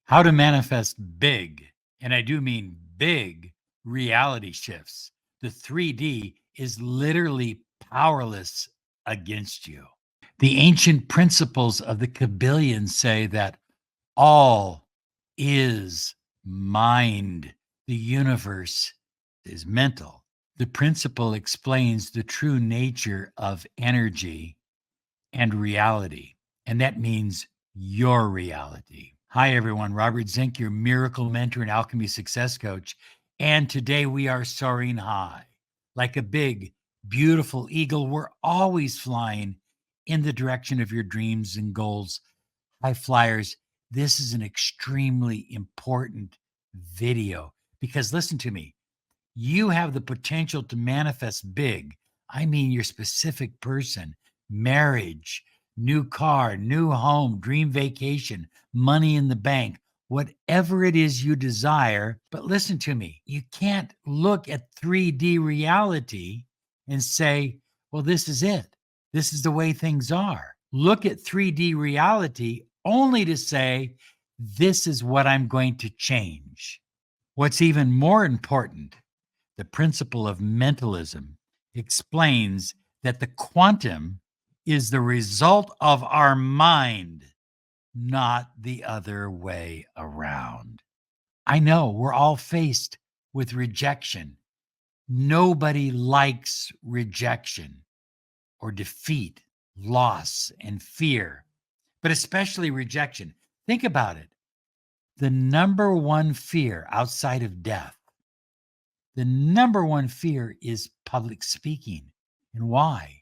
How to manifest big, and I do mean big reality shifts. The 3D is literally powerless against you. The ancient principles of the Kabbalion say that all is mind. The universe is mental. The principle explains the true nature of energy and reality, and that means your reality. Hi, everyone. Robert Zink, your miracle mentor and alchemy success coach. And today we are soaring high like a big, beautiful eagle. We're always flying in the direction of your dreams and goals. High flyers, this is an extremely important video because listen to me. You have the potential to manifest big. I mean, your specific person, marriage, new car, new home, dream vacation, money in the bank, whatever it is you desire. But listen to me, you can't look at 3D reality and say, well, this is it. This is the way things are. Look at 3D reality only to say, this is what I'm going to change. What's even more important, the principle of mentalism explains that the quantum is the result of our mind, not the other way around. I know we're all faced with rejection. Nobody likes rejection or defeat, loss, and fear, but especially rejection. Think about it. The number one fear outside of death, the number one fear is public speaking. And why?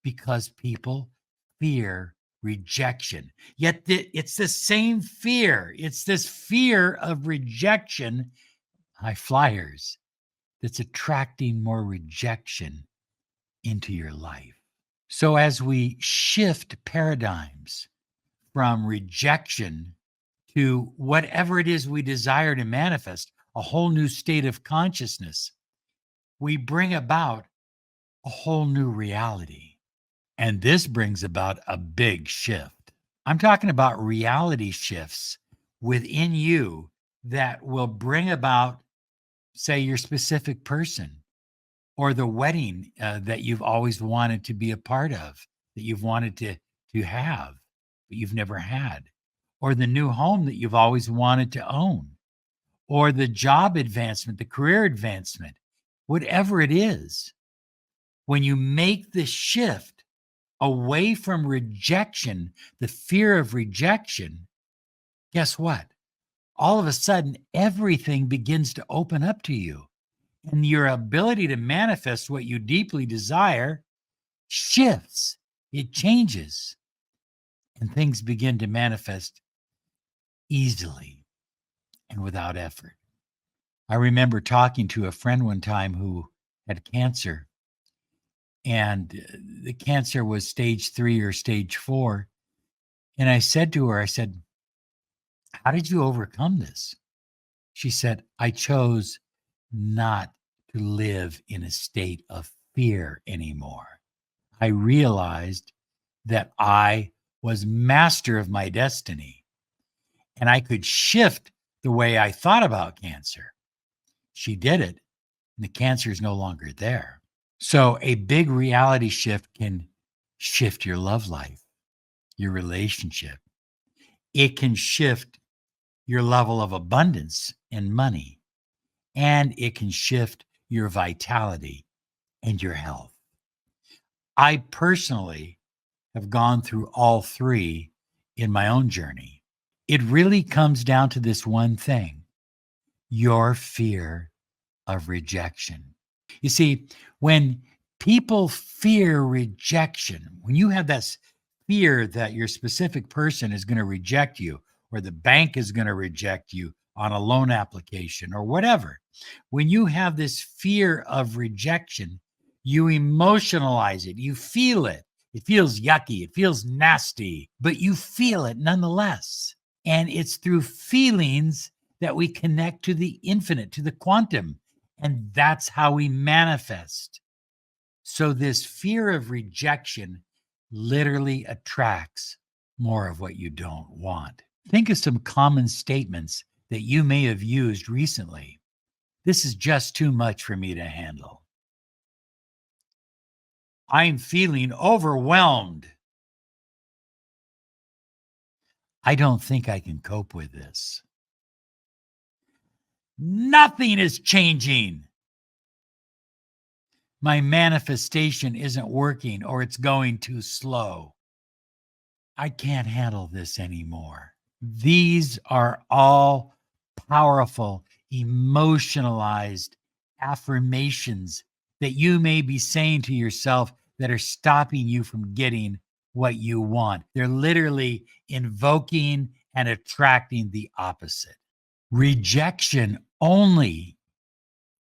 Because people fear rejection. Yet it's the same fear. It's this fear of rejection, high flyers, that's attracting more rejection into your life. So as we shift paradigms from rejection to whatever it is we desire to manifest, a whole new state of consciousness, we bring about a whole new reality. And this brings about a big shift. I'm talking about reality shifts within you that will bring about, say, your specific person or the wedding that you've always wanted to be a part of, that you've wanted to have, but you've never had, or the new home that you've always wanted to own, or the job advancement, the career advancement, whatever it is. When you make the shift away from rejection, the fear of rejection, guess what? All of a sudden, everything begins to open up to you. And your ability to manifest what you deeply desire shifts. It changes. And things begin to manifest easily and without effort. I remember talking to a friend one time who had cancer, and the cancer was stage 3 or stage 4. And I said to her, I said, how did you overcome this? She said, I chose not to live in a state of fear anymore. I realized that I was master of my destiny and I could shift the way I thought about cancer. She did it, and the cancer is no longer there. So a big reality shift can shift your love life, your relationship. It can shift your level of abundance and money, and it can shift your vitality and your health. I personally have gone through all three in my own journey. It really comes down to this one thing: your fear of rejection. You see, when people fear rejection, when you have that fear that your specific person is going to reject you, or the bank is going to reject you on a loan application or whatever, when you have this fear of rejection, you emotionalize it, you feel it. It feels yucky, it feels nasty, but you feel it nonetheless. And it's through feelings that we connect to the infinite, to the quantum. And that's how we manifest. So this fear of rejection literally attracts more of what you don't want. Think of some common statements that you may have used recently. This is just too much for me to handle. I'm feeling overwhelmed. I don't think I can cope with this. Nothing is changing. My manifestation isn't working, or it's going too slow. I can't handle this anymore. These are all powerful, emotionalized affirmations that you may be saying to yourself that are stopping you from getting what you want. They're literally invoking and attracting the opposite. Rejection only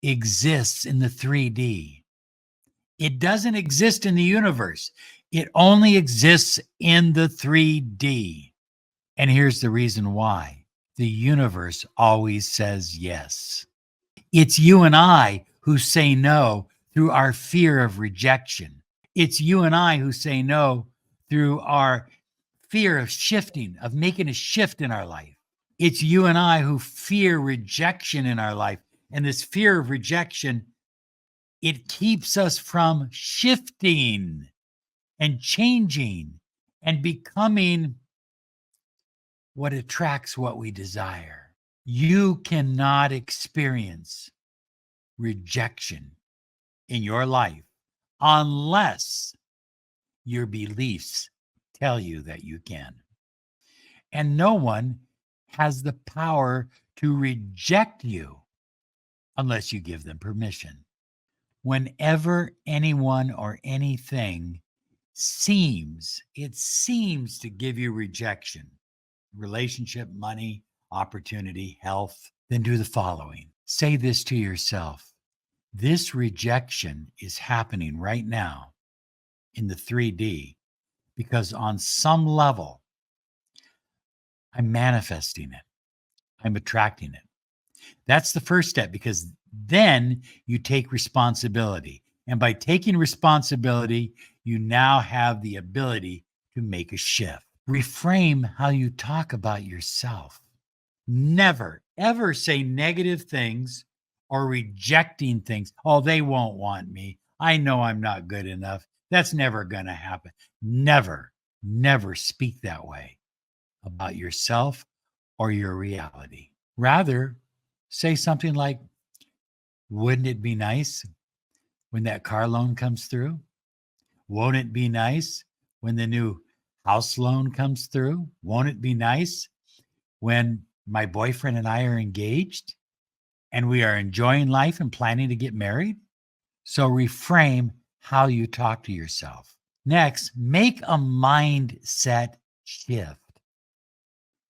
exists in the 3D. It doesn't exist in the universe. It only exists in the 3D. And here's the reason why. The universe always says yes. It's you and I who say no through our fear of rejection. It's you and I who say no through our fear of shifting, of making a shift in our life. It's you and I who fear rejection in our life. And this fear of rejection, it keeps us from shifting and changing and becoming what attracts what we desire. You cannot experience rejection in your life unless your beliefs tell you that you can. And no one has the power to reject you unless you give them permission. Whenever anyone or anything seems to give you rejection, relationship, money, opportunity, health, then do the following. Say this to yourself. This rejection is happening right now in the 3D because on some level, I'm manifesting it. I'm attracting it. That's the first step, because then you take responsibility. And by taking responsibility, you now have the ability to make a shift. Reframe how you talk about yourself. Never, ever say negative things or rejecting things. Oh, they won't want me. I know I'm not good enough. That's never going to happen. Never, never speak that way about yourself or your reality. Rather, say something like, wouldn't it be nice when that car loan comes through? Won't it be nice when the new house loan comes through? Won't it be nice when my boyfriend and I are engaged and we are enjoying life and planning to get married? So reframe how you talk to yourself. Next, make a mindset shift.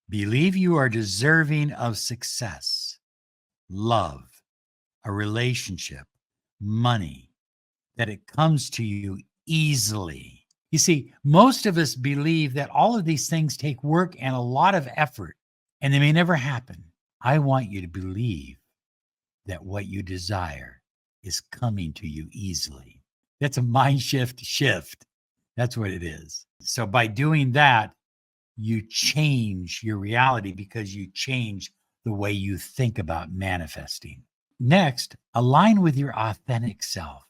Believe you are deserving of success, love, a relationship, money, that it comes to you easily. You see, most of us believe that all of these things take work and a lot of effort, and they may never happen. I want you to believe that what you desire is coming to you easily. That's a mind shift. That's what it is. So by doing that, you change your reality because you change the way you think about manifesting. Next, align with your authentic self.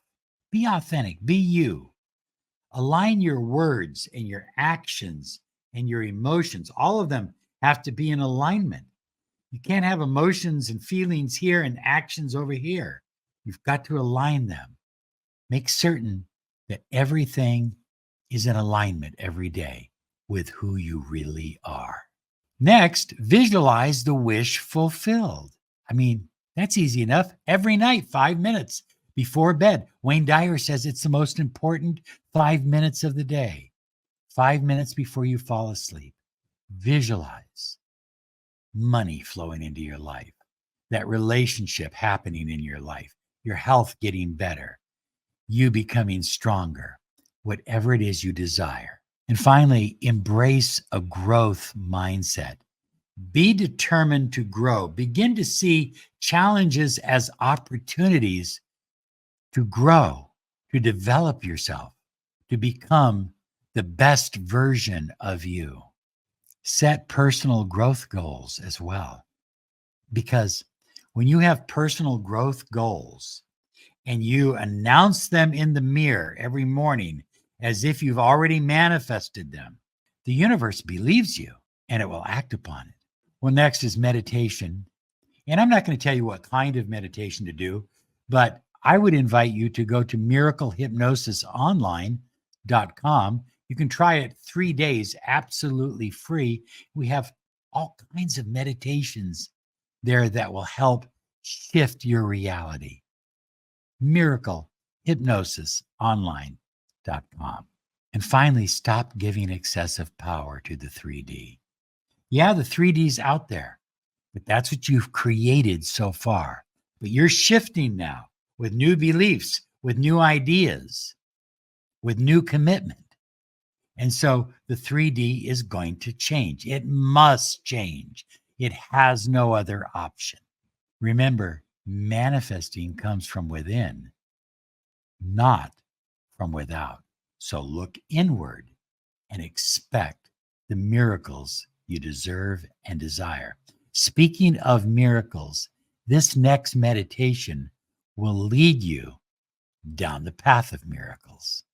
Be authentic, be you. Align your words and your actions and your emotions. All of them have to be in alignment. You can't have emotions and feelings here and actions over here. You've got to align them. Make certain that everything is in alignment every day with who you really are. Next, visualize the wish fulfilled. I mean, that's easy enough. Every night, 5 minutes before bed. Wayne Dyer says it's the most important 5 minutes of the day. 5 minutes before you fall asleep. Visualize money flowing into your life, that relationship happening in your life, your health getting better, you becoming stronger, whatever it is you desire. And finally, embrace a growth mindset. Be determined to grow. Begin to see challenges as opportunities to grow, to develop yourself, to become the best version of you. Set personal growth goals as well. Because when you have personal growth goals and you announce them in the mirror every morning as if you've already manifested them, the universe believes you and it will act upon it. Well, next is meditation. And I'm not going to tell you what kind of meditation to do, but I would invite you to go to miraclehypnosisonline.com. You can try it 3 days absolutely free. We have all kinds of meditations there that will help shift your reality. Miraclehypnosisonline.com. And finally, stop giving excessive power to the 3D. Yeah, the 3D's out there, but that's what you've created so far. But you're shifting now with new beliefs, with new ideas, with new commitment. And so the 3D is going to change. It must change. It has no other option. Remember, manifesting comes from within, not from without. So look inward and expect the miracles you deserve and desire. Speaking of miracles, this next meditation will lead you down the path of miracles.